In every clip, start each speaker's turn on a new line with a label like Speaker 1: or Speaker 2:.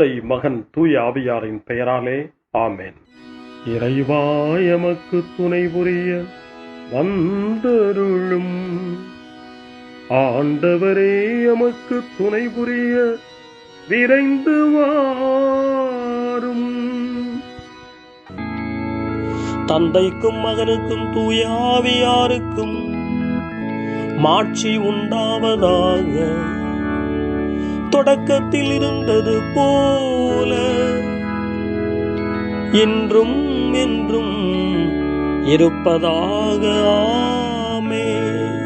Speaker 1: தந்தை, மகன், தூய ஆவியாரின் பெயராலே ஆமென். இறைவா எமக்கு துணை புரிய வந்தருளும். ஆண்டவரே எமக்கு துணை புரிய விரைந்து வாரும்.
Speaker 2: தந்தைக்கும் மகனுக்கும் தூய ஆவியாருக்கும் மாட்சி உண்டாவதாக. தொடக்கத்தில் இருந்தது போல இன்றும் என்றும் இருப்பதாக. ஆமென்.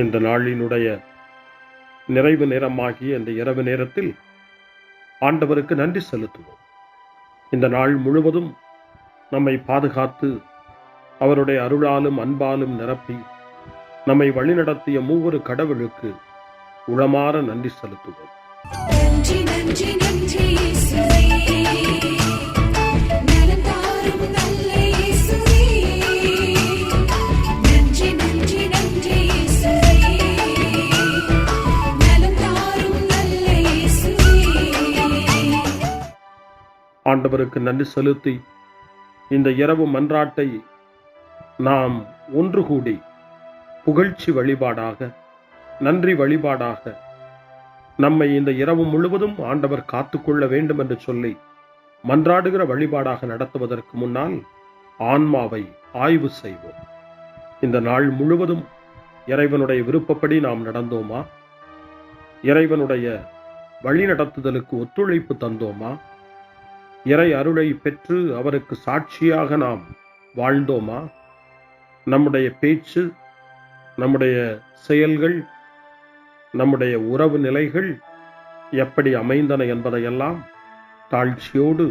Speaker 1: இந்த நாளினுடைய நிறைவு நேரமாகிய இந்த இரவு நேரத்தில் ஆண்டவருக்கு நன்றி செலுத்துவோம். இந்த நாள் முழுவதும் நம்மை பாதுகாத்து அவருடைய அருளாலும் அன்பாலும் நிரப்பி நம்மை வழிநடத்திய மூவொரு கடவுளுக்கு உளமாற நன்றி செலுத்துவோம்.
Speaker 3: நன்றி நன்றி நன்றி இயேசுவே, நலம் தாரும் நல்ல இயேசுவே. நன்றி நன்றி நன்றி இயேசுவே, நலம் தாரும் நல்ல இயேசுவே.
Speaker 1: ஆண்டவருக்கு நன்றி செலுத்தி இந்த இரவு மன்றாட்டை நாம் ஒன்று கூடி புகழ்ச்சி வழிபாடாக, நன்றி வழிபாடாக நம்மை இந்த இரவு முழுவதும் ஆண்டவர் காத்துக்கொள்ள வேண்டும் என்று சொல்லி மன்றாடுகிற வழிபாடாக நடத்துவதற்கு முன்னால் ஆன்மாவை ஆய்வு செய்வோம். இந்த நாள் முழுவதும் இறைவனுடைய விருப்பப்படி நாம் நடந்தோமா? இறைவனுடைய வழி நடத்துதலுக்கு ஒத்துழைப்பு தந்தோமா? இறை அருளை பெற்று அவருக்கு சாட்சியாக நாம் வாழ்ந்தோமா? நம்முடைய பேச்சு, நம்முடைய செயல்கள், நம்முடைய உறவு நிலைகள் எப்படி அமைந்தன என்பதையெல்லாம் தாழ்ச்சியோடு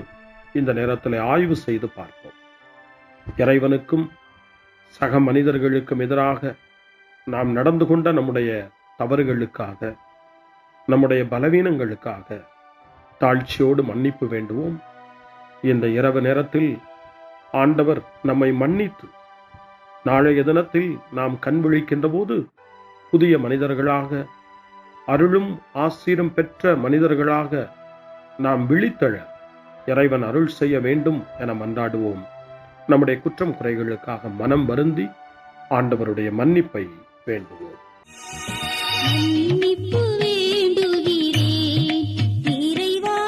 Speaker 1: இந்த நேரத்தில் ஆய்வு செய்து பார்ப்போம். இறைவனுக்கும் சக மனிதர்களுக்கும் எதிராக நாம் நடந்து கொண்ட நம்முடைய தவறுகளுக்காக, நம்முடைய பலவீனங்களுக்காக தாழ்ச்சியோடு மன்னிப்பு வேண்டுவோம். இந்த இரவு நேரத்தில் ஆண்டவர் நம்மை மன்னித்து நாளைய தினத்தில் நாம் கண் விழிக்கின்ற போது புதிய மனிதர்களாக, அருளும் ஆசீரும் பெற்ற மனிதர்களாக நாம் விழித்தெழ இறைவன் அருள் செய்ய வேண்டும் என மன்றாடுவோம். நம்முடைய குற்றம் குறைகளுக்காக மனம் வருந்தி ஆண்டவருடைய மன்னிப்பை வேண்டுவோம்.
Speaker 3: மன்னிப்பு வேண்டுகிறேன் இறைவா,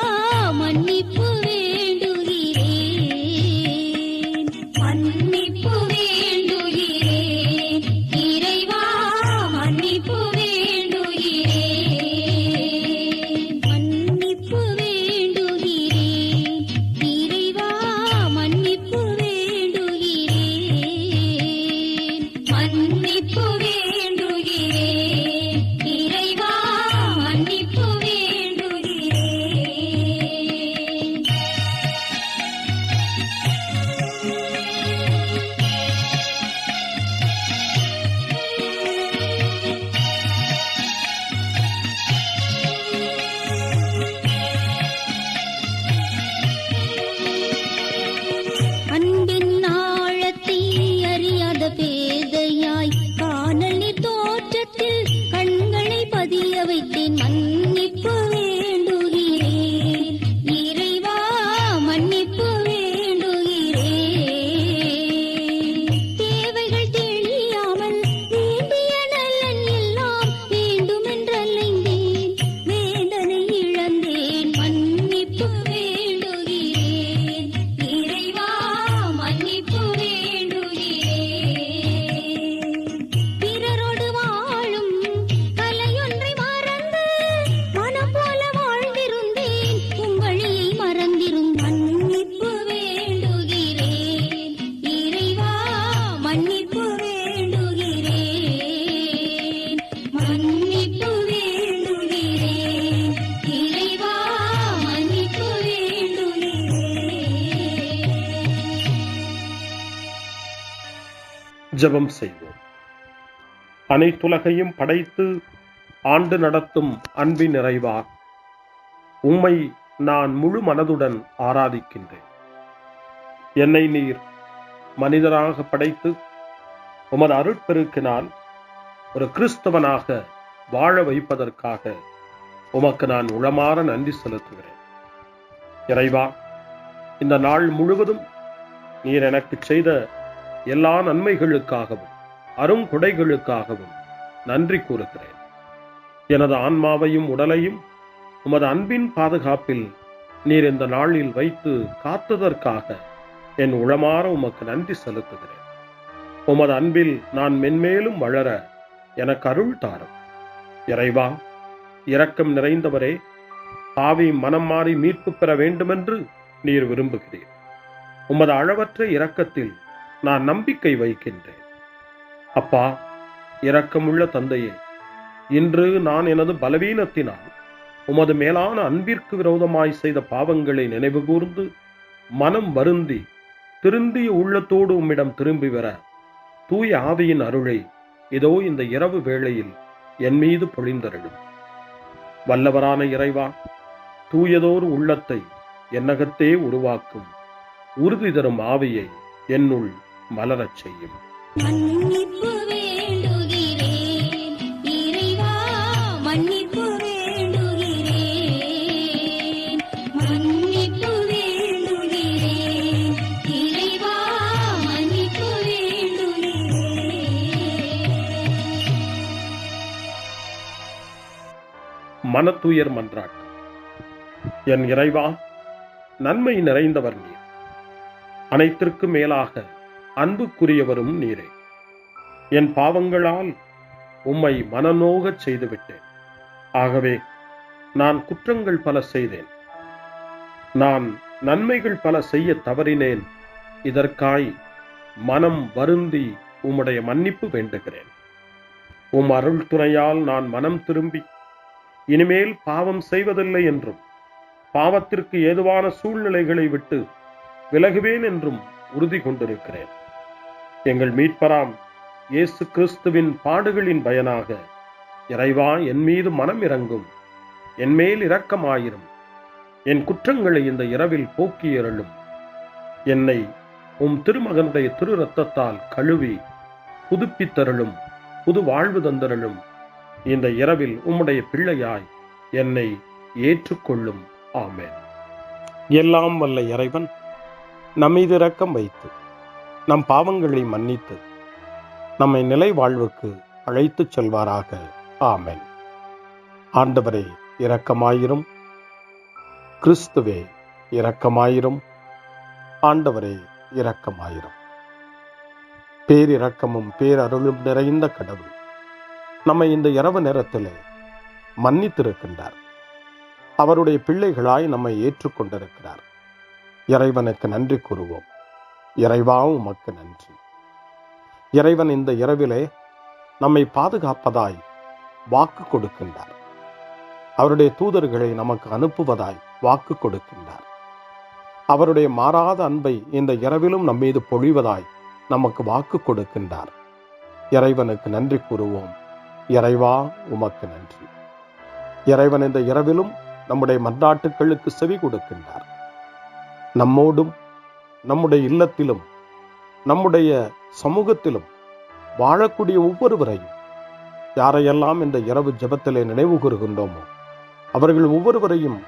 Speaker 3: மன்னிப்பு வேண்டுகிறேன். மன்னிப்பு வேண்டுகிறேன் இறைவா, மன்னிப்பு வேண்டுகிறேன். மன்னிப்பு வேண்டுகிறேன் இறைவா, மன்னிப்பு வேண்டுகிறேன். மன்னிப்பு வேண்டுகிறேன் இறைவா, மன்னிப்பு வேண்டுகிறேன். அன்பின் ஆழத்தை அறியாத பேதையாய் காணல் நீர் தோற்றத்தில் கண்களை பதிய வைத்தேன். மன்னிப்பு வேண்டுகிறேன் இறைவா, மன்னிப்பு வேண்டுகிறேன். தேவைகள் தெளியாமல் வேண்டிய நலன் எல்லாம் வேண்டுமென்றலைந்தேன், வேதனை இழந்தேன். மன்னிப்பு வேண்டுகிறேன் இறைவா, மன்னிப்பு வேண்டுகிறேன். பிறரோடு வாழும் கலையொன்றை மறந்து மனம் போல வாழ்ந்திருந்தேன், உம் வழியை மறந்திரும். மன்னிப்பு வேண்டுகிறேன் இறைவா, மன்னிப்பு வேண்டுகிறேன். மன்னிப்பு வேண்டுகிறேன் இறைவா, மன்னிப்பு வேண்டுகிறேன்.
Speaker 1: ஜெபம் செய்வோம். அனைத்துலகையும் படைத்து ஆண்டு நடத்தும் அன்பின் நிறைவா, உம்மை நான் முழு மனதுடன் ஆராதிக்கின்றேன். என்னை நீர் மனிதராக படைத்து உமது அருட்பெருக்கினால் ஒரு கிறிஸ்தவனாக வாழ வைப்பதற்காக உமக்கு நான் உளமாற நன்றி செலுத்துகிறேன். இறைவா, இந்த நாள் முழுவதும் நீர் எனக்கு செய்த எல்லா நன்மைகளுக்காகவும் அருங்கொடைகளுக்காகவும் நன்றி கூறுகிறேன். எனது ஆன்மாவையும் உடலையும் உமது அன்பின் பாதுகாப்பில் நீர் இந்த நாளில் வைத்து காத்ததற்காக என் உளமாற உமக்கு நன்றி செலுத்துகிறேன். உமது அன்பில் நான் மென்மேலும் வளர எனக்கு அருள் தாரும். இறைவா, இரக்கம் நிறைந்தவரே, பாவி மனம் மாறி மீட்பு பெற வேண்டுமென்று நீர் விரும்புகிறீர். உமது அளவற்ற இரக்கத்தில் நான் நம்பிக்கை வைக்கின்றேன். அப்பா, இரக்கமுள்ள தந்தையே, இன்று நான் எனது பலவீனத்தினால் உமது மேலான அன்பிற்கு விரோதமாய் செய்த பாவங்களை நினைவு கூர்ந்து மனம் வருந்தி திருந்திய உள்ளத்தோடு உம்மிடம் திரும்பி வர தூய ஆவியின் அருளை இதோ இந்த இரவு வேளையில் என் மீது பொழிந்தருளும். வல்லவரான இறைவா, தூயதோர் உள்ளத்தை என்னகத்தே உருவாக்கும் உறுதி தரும் ஆவியை என்னுள் மலரச் செய்யும்.
Speaker 3: மன்னிப்பு வேண்டுகிறேன் இறைவா, மன்னிப்பு வேண்டுகிறேன், மன்னிப்பு வேண்டுகிறேன் இறைவா, மன்னிப்பு வேண்டுகிறேன்.
Speaker 1: மனத்துயர் மன்றாட்டு. என் இறைவா, நன்மை நிறைந்தவர் நீர், அனைத்திற்கு மேலாக அன்புக்குரியவரும் நீரே. என் பாவங்களால் உம்மை மனநோகச் செய்துவிட்டேன். ஆகவே நான் குற்றங்கள் பல செய்தேன். நான் நன்மைகள் பல செய்ய தவறினேன். இதற்காய் மனம் வருந்தி உம்முடைய மன்னிப்பு வேண்டுகிறேன். உம் அருள் துணையால் நான் மனம் திரும்பி இனிமேல் பாவம் செய்வதில்லை என்றும் பாவத்திற்கு ஏதுவான சூழ்நிலைகளை விட்டு விலகுவேன் என்றும் உறுதி கொண்டிருக்கிறேன். எங்கள் மீட்பராம் இயேசு கிறிஸ்துவின் பாடுகளின் பயனாக இறைவா, என் மீது மனம் இறங்கும், என் மேல் இரக்கமாயிரும். என் குற்றங்களை இந்த இரவில் போக்கி அருளும். என்னை உம் திருமகனுடைய திரு இரத்தத்தால் கழுவி புதுப்பித்தருளும், புது வாழ்வு தந்தருளும். இந்த இரவில் உம்முடைய பிள்ளையாய் என்னை ஏற்றுக்கொள்ளும். ஆமென். எல்லாம் வல்ல இறைவன் நம்மீது இரக்கம் வைத்து நம் பாவங்களை மன்னித்து நம்மை நிலை வாழ்வுக்கு அழைத்துச் செல்வாராக. ஆமென். ஆண்டவரே இரக்கமாயிரும். கிறிஸ்துவே இரக்கமாயிரும். ஆண்டவரே இரக்கமாயிரும். பேரிரக்கமும் பேரருளும் நிறைந்த கடவுள் நம்மை இந்த இரவு நேரத்திலே மன்னித்திருக்கின்றார். அவருடைய பிள்ளைகளாய் நம்மை ஏற்றுக்கொண்டிருக்கிறார். இறைவனுக்கு நன்றி கூறுவோம். இறைவா, உமக்கு நன்றி. இறைவன் இந்த இரவிலே நம்மை பாதுகாப்பதாய் வாக்கு கொடுக்கின்றார். அவருடைய தூதர்களை நமக்கு அனுப்புவதாய் வாக்கு கொடுக்கின்றார். அவருடைய மாறாத அன்பை இந்த இரவிலும் நம்மீது பொழிவதாய் நமக்கு வாக்கு கொடுக்கின்றார். இறைவனுக்கு நன்றி கூறுவோம். இறைவா, உமக்கு நன்றி. இறைவன் இந்த இரவிலும் நம்முடைய மன்றாட்டுக்களுக்கு செவி கொடுக்கின்றார். நம்மோடும் நம்முடைய இல்லத்திலும் நம்முடைய சமூகத்திலும் வாழக்கூடிய ஒவ்வொருவரையும், யாரையெல்லாம் இந்த இரவு ஜெபத்திலே நினைவு கூறுகின்றோமோ அவர்கள் ஒவ்வொருவரையும்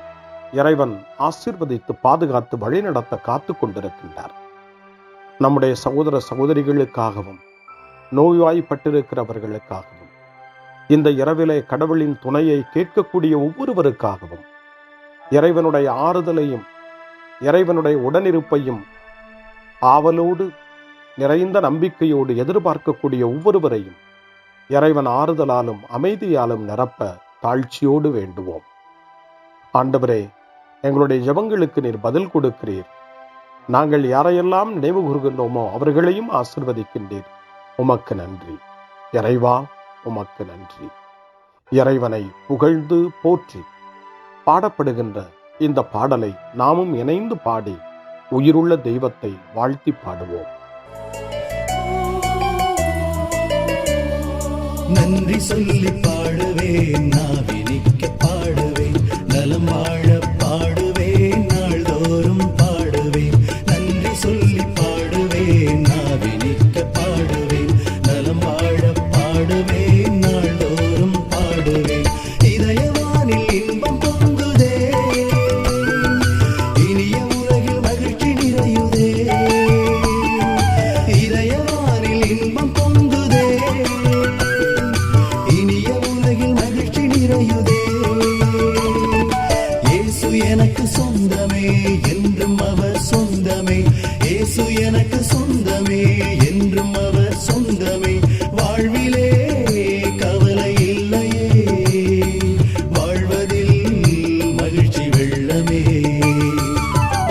Speaker 1: இறைவன் ஆசீர்வதித்து பாதுகாத்து வழிநடத்த காத்து கொண்டிருக்கின்றார். நம்முடைய சகோதர சகோதரிகளுக்காகவும் நோய்வாய்ப்பட்டிருக்கிறவர்களுக்காகவும் இந்த இரவிலே கடவுளின் துணையை கேட்கக்கூடிய ஒவ்வொருவருக்காகவும் இறைவனுடைய ஆறுதலையும் இறைவனுடைய உடனிருப்பையும் ஆவலோடு நிறைந்த நம்பிக்கையோடு எதிர்பார்க்கக்கூடிய ஒவ்வொருவரையும் இறைவன் ஆறுதலாலும் அமைதியாலும் நிரப்ப தாழ்ச்சியோடு வேண்டுவோம். ஆண்டவரே, எங்களுடைய ஜெபங்களுக்கு நீர் பதில் கொடுக்கிறீர். நாங்கள் யாரையெல்லாம் நினைவு கூறுகின்றோமோ அவர்களையும் ஆசீர்வதிக்கின்றீர். உமக்கு நன்றி. இறைவா, உமக்கு நன்றி. இறைவனை புகழ்ந்து போற்றி பாடப்படுகின்ற இந்த பாடலை நாமும் இணைந்து பாடி உயிருள்ள தெய்வத்தை வாழ்த்தி பாடுவோம்.
Speaker 4: நன்றி சொல்லி பாடுவேன், நாவினிக்க பாடுவேன், நலம் வாழ பாடுவேன், நாள்தோறும் பாடுவேன். நன்றி சொல்லி பாடுவேன், நாவினிக்க பாடுவேன், நலம் வாழ பாடுவேன், நாள்தோறும் பாடுவேன். இதயவானில் எனக்கு சொந்தமே, என்றும் அவர் சொந்தமே. இயேசு எனக்கு சொந்தமே, என்றும் அவர் சொந்தமே. வாழ்விலே கவலை இல்லையே, வாழ்வதில் மகிழ்ச்சி வெள்ளமே.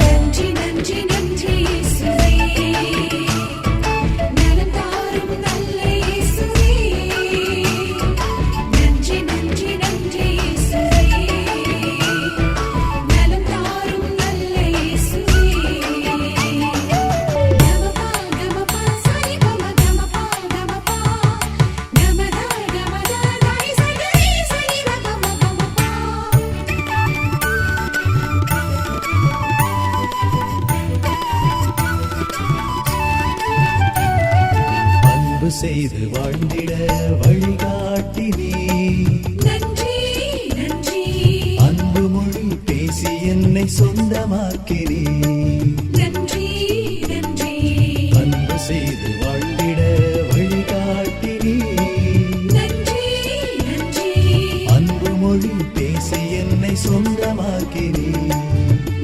Speaker 3: நன்றி நன்றி நன்றி இயேசுவே, நலம் தாரும் நல்ல இயேசுவே. நன்றி நன்றி நன்றி இயேசுவே, நலம் தாரும் நல்ல இயேசுவே. கமபா கமபா சரி கமபா கமபா கமதா கமதா தாய் சரி சரி கமபா.
Speaker 4: அன்பு செய்து வாழ்ந்திட வழிகாட்டினே,
Speaker 3: நன்றி நன்றி
Speaker 4: அன்பு மொழி பேசி என்னை சொந்தமாக்கினே.
Speaker 3: நன்றி நன்றி
Speaker 4: அன்பு செய்து வாழ்ந்திட வழிகாட்டினே,
Speaker 3: நன்றி நன்றி
Speaker 4: அன்பு மொழி பேசி என்னை சொந்தமாக்கினே.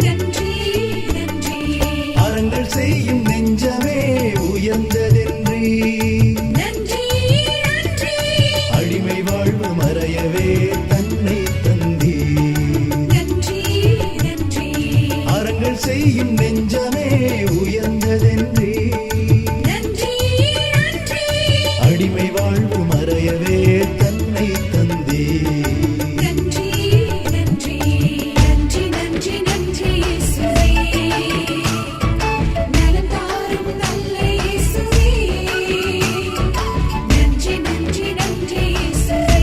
Speaker 3: நன்றி நன்றி
Speaker 4: அறங்கள் செய்யும் நெஞ்சமே உயர்ந்ததென்றே,
Speaker 3: நன்றி நன்றி
Speaker 4: அடிமை வாழ்வு மறையவே தன்னை தந்தே.
Speaker 3: நன்றி நன்றி
Speaker 4: அறங்கள் செய்யும் நெஞ்சமே உயர்ந்ததென்றே,
Speaker 3: நன்றி நன்றி
Speaker 4: அடிமை வாழ்வு மறையவே தன்னை தந்தே.
Speaker 3: நன்றி நன்றி நன்றி நன்றி நன்றி இயேசுவே, நலம் தாரும் நல்ல இயேசுவே. நன்றி நன்றி நன்றி இயேசுவே,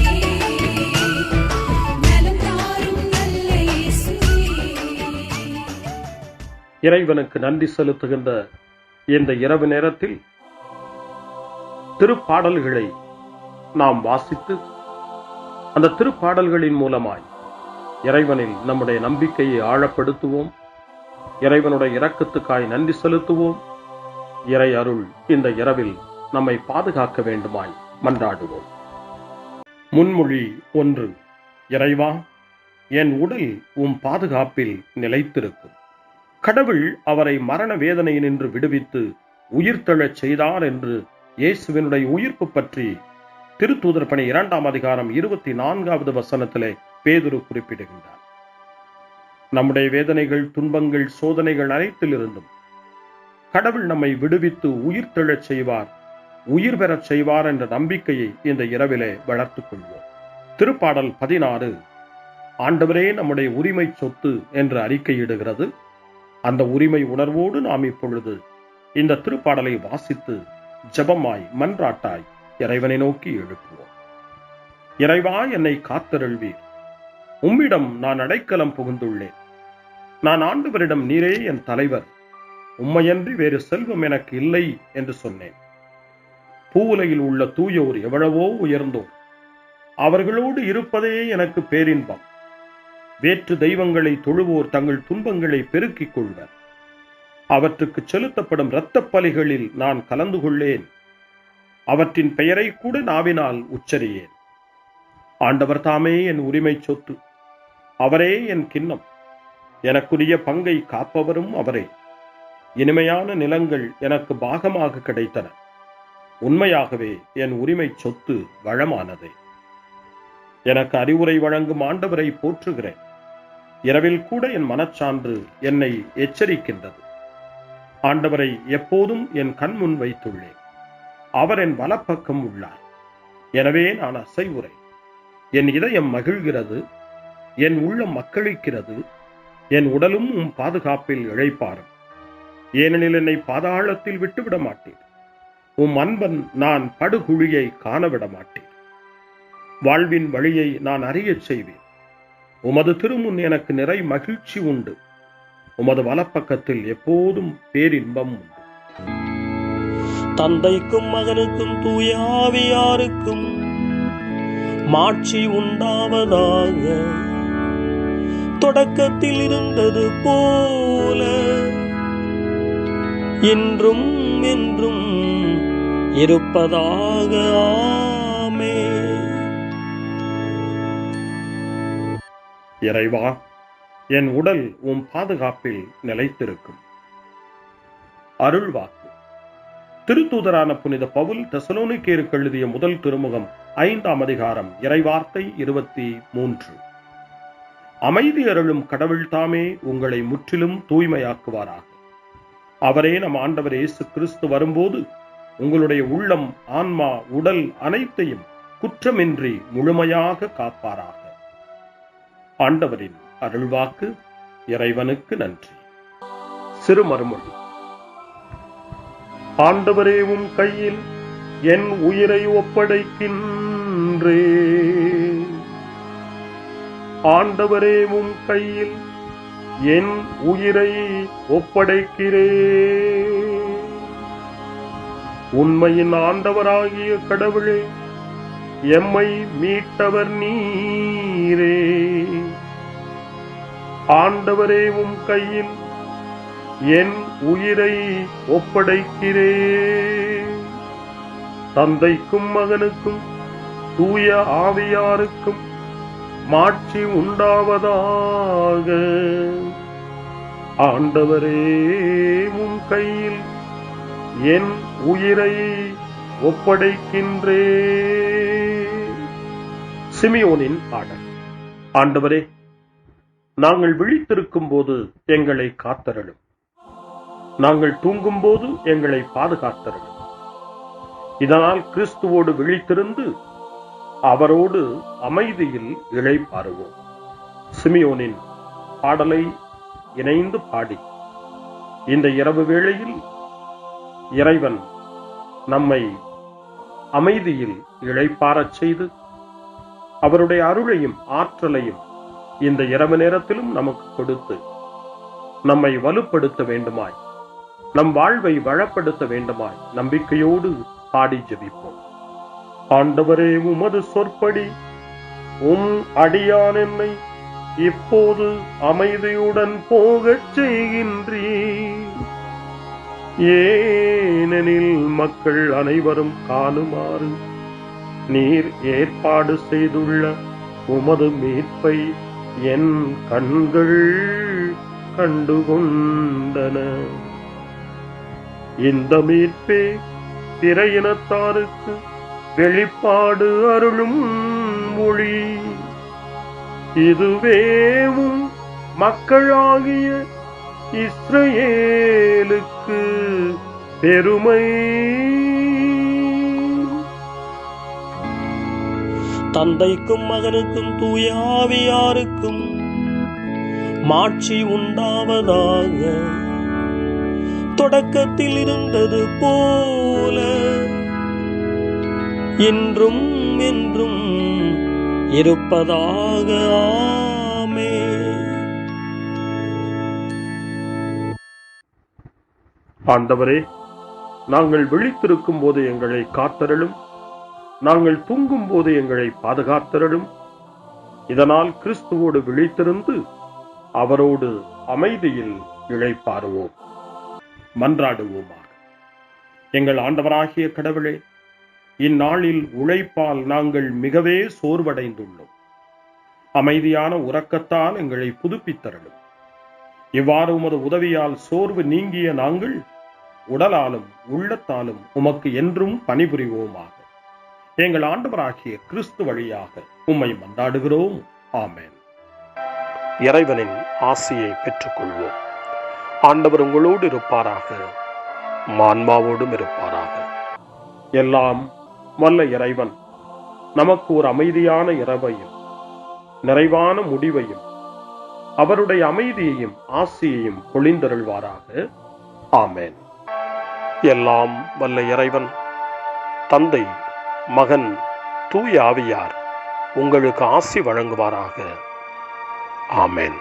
Speaker 3: நலம் தாரும் நல்ல இயேசுவே.
Speaker 1: இறைவனுக்கு நன்றி செலுத்துகின்ற இந்த இரவு நேரத்தில் திருப்பாடல்களை நாம் வாசித்து அந்த திருப்பாடல்களின் மூலமாய் இறைவனில் நம்முடைய நம்பிக்கையை ஆழப்படுத்துவோம். இறைவனுடைய இரக்கத்துக்காய் நன்றி செலுத்துவோம். இறை அருள் இந்த இரவில் நம்மை பாதுகாக்க வேண்டுமாய் மன்றாடுவோம். முன்மொழி 1. இறைவா, என் உடல் உம் பாதுகாப்பில் நிலைத்திருக்கும். கடவுள் அவரை மரண வேதனையினின்று விடுவித்து உயிர்த்தெழச் செய்தார் என்று இயேசுவினுடைய உயிர்ப்பு பற்றி திருத்தூதர் பணி 2ஆம் அதிகாரம் 24வது வசனத்திலே பேதுரு குறிப்பிடுகின்றார். நம்முடைய வேதனைகள், துன்பங்கள், சோதனைகள் அனைத்திலிருந்தும் கடவுள் நம்மை விடுவித்து உயிர்த்தெழச் செய்வார், உயிர் பெறச் செய்வார் என்ற நம்பிக்கையை இந்த இரவிலே வளர்த்துக் கொள்வோம். திருப்பாடல் 16 ஆண்டவரே நம்முடைய உரிமை சொத்து என்று அறிக்கையிடுகிறது. அந்த உரிமை உணர்வோடு நாம் இப்பொழுது இந்த திருப்பாடலை வாசித்து ஜெபமாய் மன்றாட்டாய் இறைவனை நோக்கி எழுப்புவோம். இறைவா, என்னை காத்தருள்வீர். உம்மிடம் நான் அடைக்கலம் புகுந்துள்ளேன். நான் ஆண்டவரிடம் நீரே என் தலைவர், உம்மையன்றி வேறு செல்வம் எனக்கு இல்லை என்று சொன்னேன். பூவுலகில் உள்ள தூயோர் எவ்வளவோ உயர்ந்தோர், அவர்களோடு இருப்பதே எனக்கு பேரின்பம். வேற்று தெய்வங்களை தொழுவோர் தங்கள் துன்பங்களை பெருக்கிக் கொள்வர். அவற்றுக்கு செலுத்தப்படும் இரத்தப் பலிகளில் நான் கலந்து கொள்ளேன். அவற்றின் பெயரை கூட நாவினால் உச்சரியேன். ஆண்டவர் தாமே என் உரிமை சொத்து, அவரே என் கிண்ணம். எனக்குரிய பங்கை காப்பவரும் அவரே. இனிமையான நிலங்கள் எனக்கு பாகமாக கிடைத்தன. உண்மையாகவே என் உரிமை சொத்து வளமானதே. எனக்கு அறிவுரை வழங்கும் ஆண்டவரை போற்றுகிறேன். இரவில் கூட என் மனச்சான்று என்னை எச்சரிக்கின்றது. ஆண்டவரை எப்போதும் என் கண் முன் வைத்துள்ளேன். அவர் என் வலப்பக்கம் உள்ளார். எனவே நான் அசைவுறேன். என் இதயம் மகிழ்கிறது, என் உள்ளம் மக்களிக்கிறது, என் உடலும் உம் பாதுகாப்பில் இழைப்பாரும். ஏனெனில் என்னை பாதாளத்தில் விட்டுவிட மாட்டேன். உம் அன்பன் நான் படுகுழியை காணவிட மாட்டேன். வாழ்வின் வழியை நான் அறியச் செய்வேன். உமது திருமுன் எனக்கு நிறை மகிழ்ச்சி உண்டு. உமது வலப்பக்கத்தில் எப்போதும் பேரின்பம் உண்டு.
Speaker 2: தந்தைக்கும் மகனுக்கும் தூய ஆவியாருக்கும் மாட்சி உண்டாவதாக. தொடக்கத்தில் இருந்தது போல இன்றும் என்றும் இருப்பதாக. ஆமென்.
Speaker 1: இறைவா, என் உடல் உம் பாதுகாப்பில் நிலைத்திருக்கும். அருள்வாக்கு. திருத்தூதரான புனித பவுல் தெசலோனிக்கேயருக்கு எழுதிய முதல் திருமுகம் 5ஆம் அதிகாரம் இறைவார்த்தை 23. அமைதி அருளும் கடவுள் தாமே உங்களை முற்றிலும் தூய்மையாக்குவாராக. அவரே நம் ஆண்டவர் இயேசு கிறிஸ்து வரும்போது உங்களுடைய உள்ளம், ஆன்மா, உடல் அனைத்தையும் குற்றமின்றி முழுமையாக காப்பாராக. ஆண்டவரின் அருள்வாக்கு. இறைவனுக்கு நன்றி. சிறுமறுமொழி. ஆண்டவரே உம் கையில் என் உயிரை ஒப்படைக்கின்றேன். ஆண்டவரே உம் கையில் என் உயிரை ஒப்படைக்கிறேன். உண்மையின் ஆண்டவராகிய கடவுளே, எம்மை மீட்டவர் நீரே. ஆண்டவரே உம் கையில் என் உயிரை ஒப்படைக்கிறேன். தந்தைக்கும் மகனுக்கும் தூய ஆவியாருக்கும் மாட்சி உண்டாவதாக. ஆண்டவரே உம் கையில் என் உயிரை ஒப்படைக்கின்றேன். சிமியோனின் பாடல். ஆண்டவரே, நாங்கள் விழித்திருக்கும் போது எங்களை காத்தருளும். நாங்கள் தூங்கும் போது எங்களை பாதுகாத்தருளும். இதனால் கிறிஸ்துவோடு விழித்திருந்து அவரோடு அமைதியில் இளைப்பாறுவோம். சிமியோனின் பாடலை இணைந்து பாடி இந்த இரவு வேளையில் இறைவன் நம்மை அமைதியில் இளைப்பாறச் செய்து அவருடைய அருளையும் ஆற்றலையும் இந்த இரவு நேரத்திலும் நமக்கு கொடுத்து நம்மை வலுப்படுத்த வேண்டுமாய், நம் வாழ்வை வளப்படுத்த வேண்டுமாய் நம்பிக்கையோடு பாடி ஜெபிப்போம். ஆண்டவரே, உமது சொற்படி உம் அடியான் என்னை இப்போது அமைதியுடன் போகச் செய்கின்றீர். ஏனெனில் மக்கள் அனைவரும் காணுமாறு நீர் ஏற்பாடு செய்துள்ள உமது மீட்பை என் கண்கள் கண்டுகொண்டன. இந்த மீட்பே பிற இனத்தாருக்கு வெளிப்பாடு அருளும் மொழி. இதுவேவும் மக்களாகிய இஸ்ரவேலுக்கு பெருமை.
Speaker 2: தந்தைக்கும் மகனுக்கும் தூய ஆவியாருக்கும் மாட்சி உண்டாவதாக. தொடக்கத்தில் இருந்தது போல இன்றும் என்றும் இருப்பதாக. ஆமென்.
Speaker 1: ஆண்டவரே, நாங்கள் விழித்திருக்கும் போது எங்களை காத்தருளும். நாங்கள் தூங்கும் போது எங்களை பாதுகாத்தருளும். இதனால் கிறிஸ்துவோடு விழித்திருந்து அவரோடு அமைதியில் இளைப்பாறுவோம். மன்றாடுவோமாக. எங்கள் ஆண்டவராகிய கடவுளே, இந்நாளில் உழைப்பால் நாங்கள் மிகவே சோர்வடைந்துள்ளோம். அமைதியான உறக்கத்தால் எங்களை புதுப்பித்தருளும். இவ்வாறு உமது உதவியால் சோர்வு நீங்கிய நாங்கள் உடலாலும் உள்ளத்தாலும் உமக்கு என்றும் பணிபுரிவோமாக. எங்கள் ஆண்டவராகிய கிறிஸ்து வழியாக உம்மை மன்றாடுகிறோம். ஆமென். இறைவனின் ஆசியை பெற்றுக்கொள்வோம். ஆண்டவர் உங்களோடு இருப்பாராக, ஆன்மாவோடும் இருப்பாராக. எல்லாம் வல்ல இறைவன் நமக்கு ஒரு அமைதியான இரவையும் நிறைவான முடிவையும் அவருடைய அமைதியையும் ஆசியையும் பொழிந்தருள்வாராக. ஆமென். எல்லாம் வல்ல இறைவன் தந்தை, மகன், தூய ஆவியார் உங்களுக்கு ஆசி வழங்குவாராக. ஆமென்.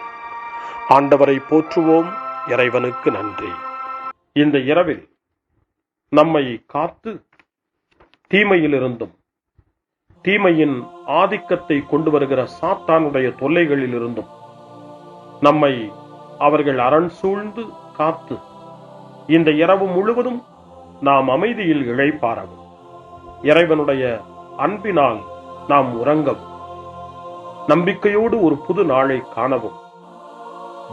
Speaker 1: ஆண்டவரை போற்றுவோம். இறைவனுக்கு நன்றி. இந்த இரவில் நம்மை காத்து தீமையிலிருந்தும் தீமையின் ஆதிக்கத்தை கொண்டு வருகிற சாத்தானுடைய தொல்லைகளிலிருந்தும் நம்மை அவர்கள் அரண் சூழ்ந்து காத்து இந்த இரவு முழுவதும் நாம் அமைதியில் இளைப்பாறவும், இறைவனுடைய அன்பினால் நாம் உறங்கவும், நம்பிக்கையோடு ஒரு புது நாளை காணவும்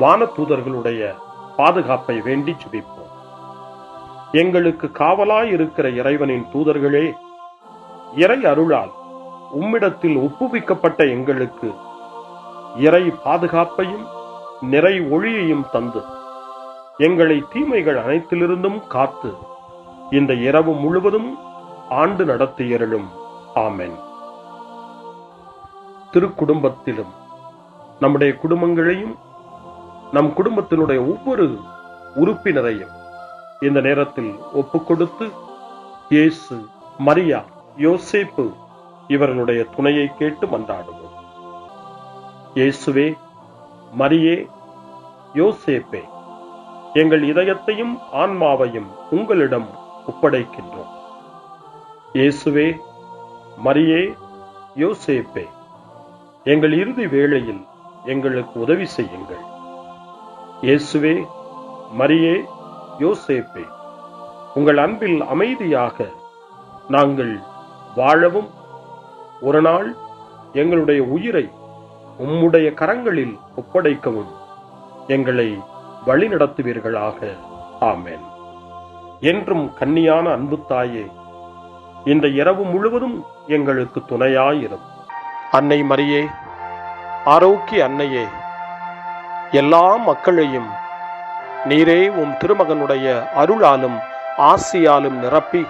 Speaker 1: வானதூதர்களுடைய பாதுகாப்பை வேண்டி ஜெபிப்போம். எங்களுக்கு காவலாய் இருக்கிற இறைவனின் தூதர்களே, இறை அருளால் உம்மிடத்தில் ஒப்புவிக்கப்பட்ட எங்களுக்கு இறை பாதுகாப்பையும் நிறை ஒளியையும் தந்து எங்களை தீமைகள் அனைத்திலிருந்தும் காத்து இந்த இரவு முழுவதும் ஆண்டு நடத்தியருளும். ஆமென். திருக்குடும்பத்திலும் நம்முடைய குடும்பங்களையும் நம் குடும்பத்தினுடைய ஒவ்வொரு உறுப்பினரையும் இந்த நேரத்தில் ஒப்புக்கொடுத்து இயேசு, மரியா, யோசேப்பு இவர்களுடைய துணையை கேட்டு மன்றாடுவோம். இயேசுவே, மரியே, யோசேப்பே, எங்கள் இதயத்தையும் ஆன்மாவையும் உங்களிடம் ஒப்படைக்கின்றோம். இயேசுவே, மரியே, யோசேப்பே, எங்கள் இறுதி வேளையில் எங்களுக்கு உதவி செய்யுங்கள். இயேசுவே, மரியே, யோசேப்பே, உங்கள் அன்பில் அமைதியாக நாங்கள் வாழவும் ஒரு நாள் எங்களுடைய உயிரை உம்முடைய கரங்களில் ஒப்படைக்கவும் எங்களை வழிநடத்துவீர்களாக. ஆமென். என்றும் கன்னியான அன்பு தாயே, இந்த இரவு முழுவதும் எங்களுக்கு துணையாயிரும். அன்னை மரியே, ஆரோக்கிய அன்னையே, எல்லா மக்களையும் நீரே உம் திருமகனுடைய அருளாலும் ஆசியாலும் நிரப்பி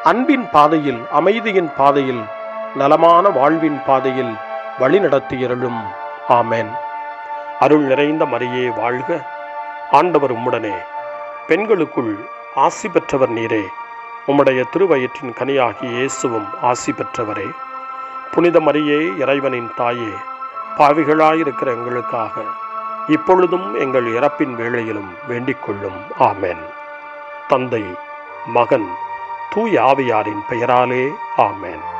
Speaker 1: அன்பின் பாதையில், அமைதியின் பாதையில், நலமான வாழ்வின் பாதையில் வழிநடத்தியருளும். ஆமென். அருள் நிறைந்த மரியே வாழ்க, ஆண்டவர் உம்முடனே, பெண்களுக்குள் ஆசி பெற்றவர் நீரே, உம்முடைய திருவயிற்றின் கனியாகிய இயேசுவும் ஆசி பெற்றவரே. புனித மரியே, இறைவனின் தாயே, பாவிகளாயிருக்கிற எங்களுக்காக இப்பொழுதும் எங்கள் இறப்பின் வேளையிலும் வேண்டிக் கொள்ளும். ஆமென். தந்தை, மகன், தூய ஆவியாரின் பெயராலே. ஆமென்.